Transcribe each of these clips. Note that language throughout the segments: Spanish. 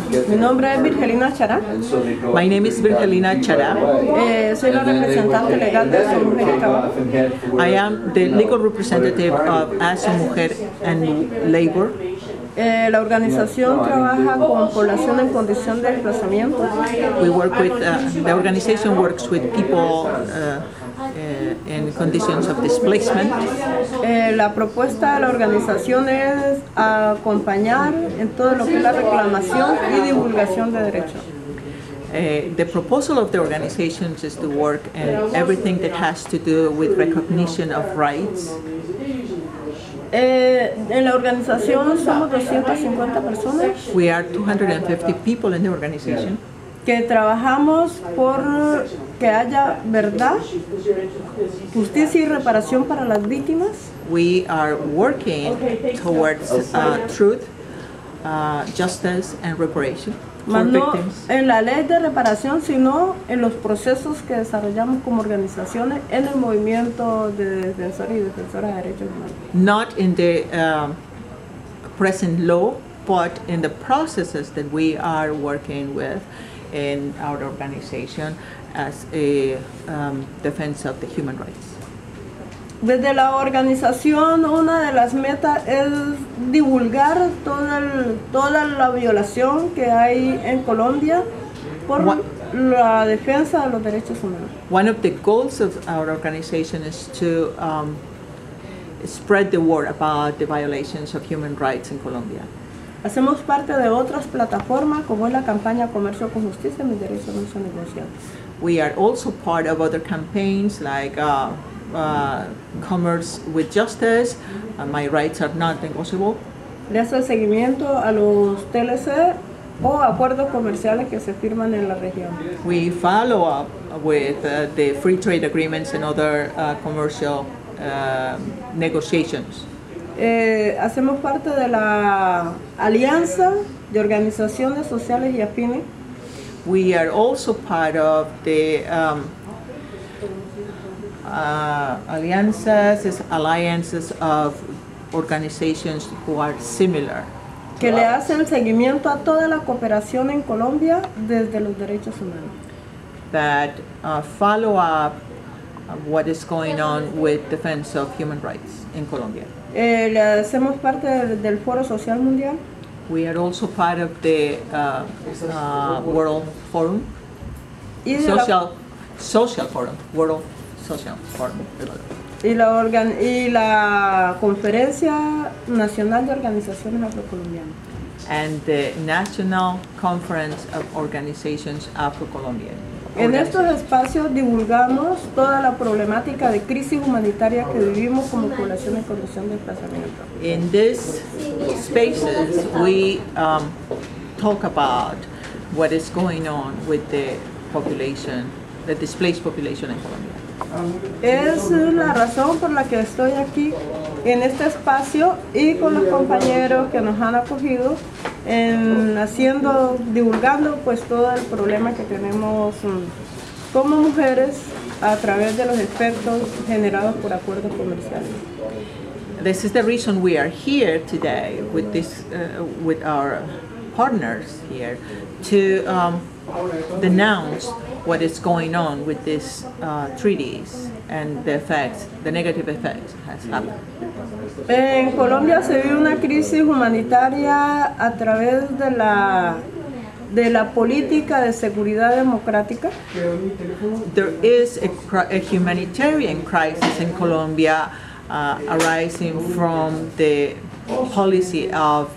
Mi nombre es Virgelina Charal. My name is Virgelina Charal. Soy la representante legal de Aso Mujer y Trabajo. I am the legal representative of Aso Mujer and Labor. La organización trabaja con población en condición de desplazamiento. We work with, the organization works with people in conditions of displacement. La propuesta de la organización es acompañar en todo lo que es la reclamación y divulgación de derechos. The proposal of the organization is to work in everything that has to do with recognition of rights. En la organización somos 250 personas. We are 250 people in the organization. Que trabajamos por que haya verdad, justicia y reparación para las víctimas. We are working towards truth, justice and reparation for No victims. en la ley de reparación, sino en los procesos que desarrollamos como organizaciones en el movimiento de defensores y defensoras de derechos humanos. Not in the present law, but in the processes that we are working with in our organization as a defense of the human rights. Desde la organización, una de las metas es divulgar toda la violación que hay en Colombia por la defensa de los derechos humanos. One of the goals of our organization is to spread the word about the violations of human rights in Colombia. Hacemos parte de otras plataformas como es la campaña Comercio con Justicia, mis derechos no son negociables. We are also part of other campaigns like Commerce with Justice, My Rights Are Not Negotiable. Le hace seguimiento a los TLC o acuerdos comerciales que se firman en la región. We follow up with the free trade agreements and other commercial negotiations. Hacemos parte de la Alianza de Organizaciones Sociales y Afines. We are also part of the alliances of organizations who are similar. Que le hacen seguimiento a toda la cooperación en Colombia desde los derechos humanos. That follow up what is going on with defense of human rights in Colombia. Le hacemos parte del Foro Social Mundial. We are also part of the World Forum, Social Forum, World Social Forum. Y la Conferencia Nacional de Organizaciones Afro-Colombianas. And the National Conference of Organizations Afro-Colombian. En estos espacios divulgamos toda la problemática de crisis humanitaria que vivimos como población en condición de desplazamiento. In these spaces, we talk about what is going on with the population, the displaced population in Colombia. Es la razón por la que estoy aquí en este espacio y con los compañeros que nos han acogido divulgando pues todo el problema que tenemos como mujeres a través de los efectos generados por acuerdos comerciales. This is the reason we are here today with this, with our partners here, to denounce what is going on with these treaties and the effects, the negative effects has happened. En Colombia se vive una crisis humanitaria a través de la política de seguridad democrática. There is a humanitarian crisis in Colombia arising from the policy of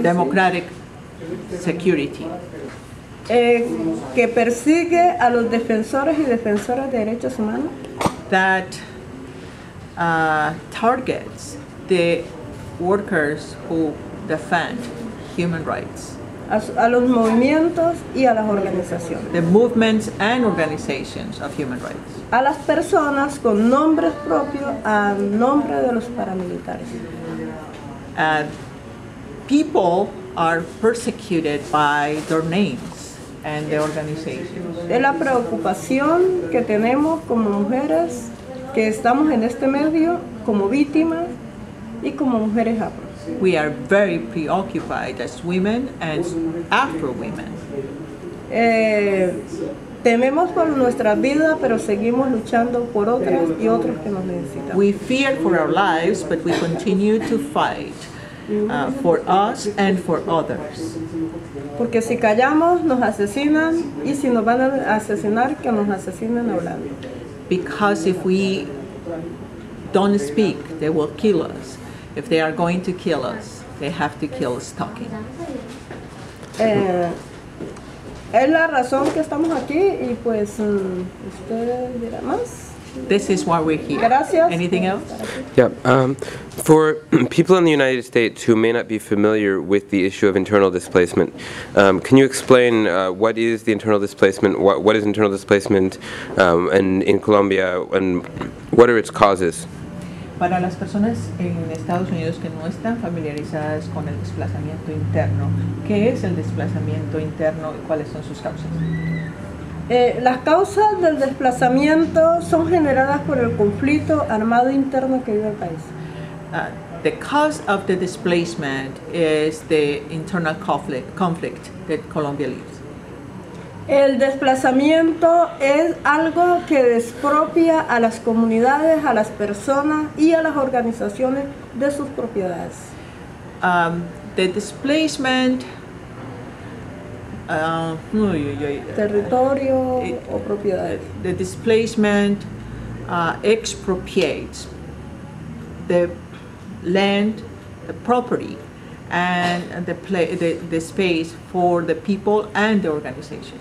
democratic security. Que persigue a los defensores y defensoras de derechos humanos. That targets the workers who defend human rights. A los movimientos y a las organizaciones. The movements and organizations of human rights. A las personas con nombres propios a nombre de los paramilitares. People are persecuted by their names and the organizations. Es la preocupación que tenemos como mujeres que estamos en este medio, como víctimas y como mujeres afro. we are very preoccupied as women and Afro women. Tememos por nuestra vida, pero seguimos luchando por otras y otros que nos necesitan. We fear for our lives, but we continue to fight for us and for others. Porque si callamos, nos asesinan, y si nos van a asesinar, que nos asesinen hablando. Because if we don't speak, they will kill us. If they are going to kill us, they have to kill us talking. Es la razón que estamos aquí, y pues usted dirá más. This is why we're here. Gracias. Anything else? Yeah. For people in the United States who may not be familiar with the issue of internal displacement, can you explain what is the internal displacement, what is internal displacement and in Colombia, and what are its causes? Para las personas en Estados Unidos que no están familiarizadas con el desplazamiento interno, ¿qué es el desplazamiento interno y cuáles son sus causas? Las causas del desplazamiento son generadas por el conflicto armado interno que vive el país. The cause of the displacement is the internal conflict that Colombia lives. El desplazamiento es algo que despropia a las comunidades, a las personas y a las organizaciones de sus propiedades. The displacement, territorio o propiedades. The displacement expropriates the land, the property, and the space for the people and the organizations.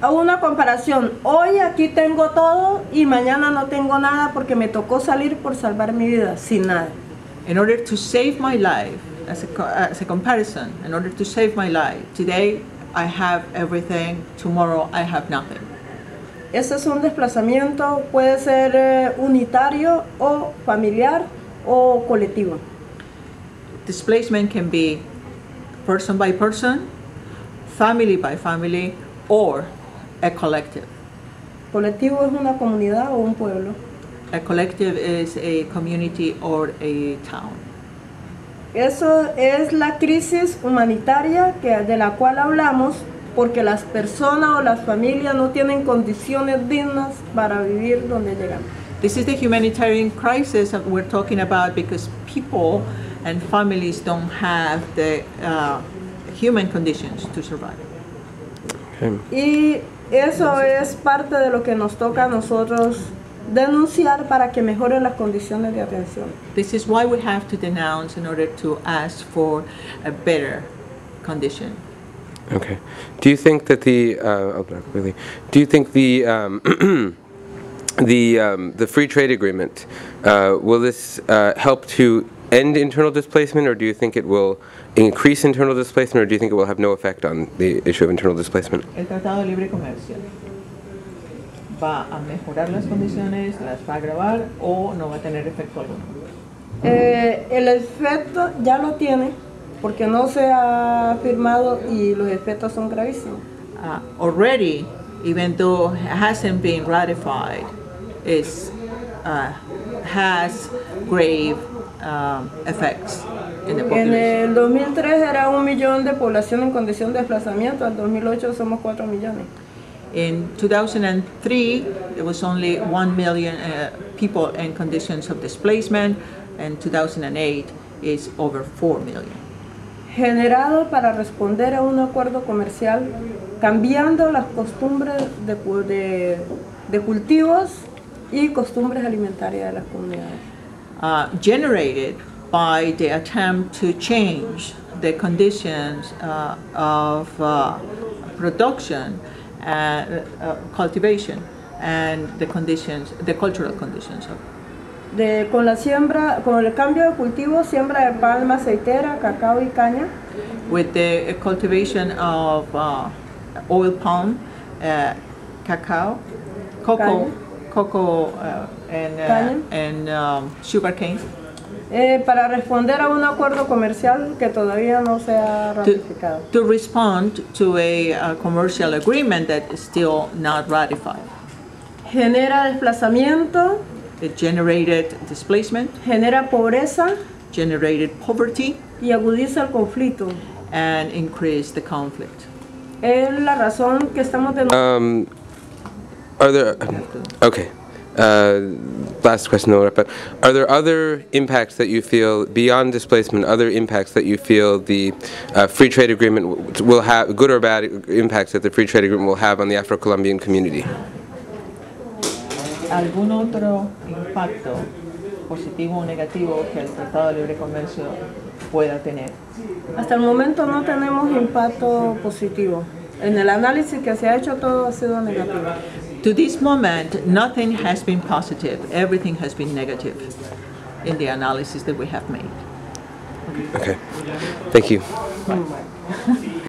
Una comparación, hoy aquí tengo todo y mañana no tengo nada porque me tocó salir por salvar mi vida, sin nada. In order to save my life, as a comparison, in order to save my life, today I have everything, tomorrow I have nothing. Ese es un desplazamiento, puede ser unitario o familiar o colectivo. Displacement can be person by person, family by family, or a collective. Colectivo es una comunidad o un pueblo. A collective is a community or a town. Eso es la crisis humanitaria de la cual hablamos, porque las personas o las familias no tienen condiciones dignas para vivir donde llegan. This is the humanitarian crisis that we're talking about, because people and families don't have the human conditions to survive. Okay. Y eso es parte de lo que nos toca a nosotros denunciar para que mejoren las condiciones de atención. This is why we have to denounce in order to ask for a better condition. Okay. Do you think that the do you think the the free trade agreement will this help to end internal displacement, or do you think it will increase internal displacement, or do you think it will have no effect on the issue of internal displacement? El Tratado de Libre Comercio va a mejorar las condiciones, las va a agravar o no va a tener efecto alguno. El efecto ya lo tiene, porque no se ha firmado y los efectos son gravísimos. Already, even though it hasn't been ratified, it has grave effects in the population. En el 2003 era 1 millón de población en condición de desplazamiento, en 2008 somos 4 millones. In 2003, there was only 1 million people in conditions of displacement, and 2008 is over 4 million. Generado para responder a un acuerdo comercial, cambiando las costumbres de cultivos y costumbres alimentarias de las comunidades. Generated by the attempt to change the conditions of production, cultivation, and the cultural conditions of. Con la siembra, con el cambio de cultivo, siembra de palma aceitera, cacao y caña. With the cultivation of oil palm, cacao, cocoa, and sugar cane. Para responder a un acuerdo comercial que todavía no se ha ratificado. To respond to a commercial agreement that is still not ratified. Genera desplazamiento. It generated displacement. Genera pobreza. generated poverty y agudiza el conflicto. and increased the conflict. Es la razón que estamos denunciando. Are there, okay, last question, then we'll wrap up. Are there other impacts that you feel, beyond displacement, other impacts that you feel the free trade agreement will have, good or bad impacts that the free trade agreement will have on the Afro-Colombian community? ¿Algún otro impacto positivo o negativo que el Tratado de Libre Comercio pueda tener? Hasta el momento no tenemos impacto positivo. En el análisis que se ha hecho todo ha sido negativo. To this moment, nothing has been positive. Everything has been negative in the analysis that we have made. Okay, thank you.